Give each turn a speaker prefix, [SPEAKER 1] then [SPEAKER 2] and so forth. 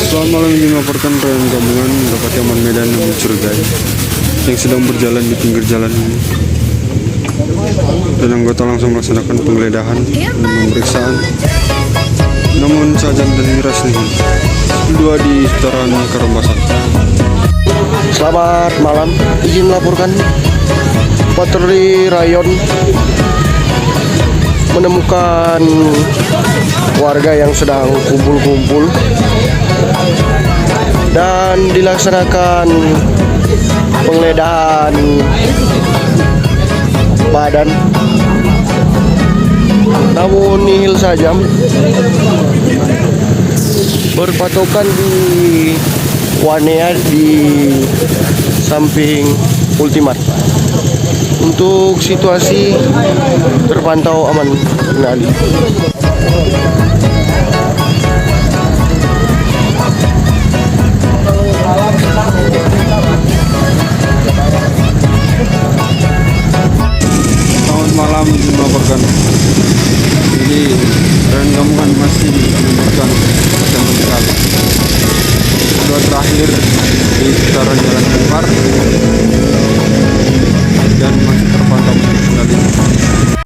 [SPEAKER 1] Selamat malam, ini melaporkan Ryan gabungan mendapat aman Medan yang mencurigai yang sedang berjalan di pinggir jalan ini. Dan anggota langsung melaksanakan penggeledahan dan pemeriksaan. Namun saja dan miras nih, dua di sekitaran Karambasar.
[SPEAKER 2] Selamat malam, izin melaporkan patroli rayon menemukan warga yang sedang kumpul-kumpul dan dilaksanakan penggeledahan badan, namun nihil saja, berpatokan di Wanea di samping Ultimat. Untuk situasi terpantau aman kendali.
[SPEAKER 1] Selamat malam, melaporkan. Jadi Ryan gabungan masih menemukan yang meninggal. Dua terakhir di sekitaran Jalan Kembar dan masih terpantau kendali.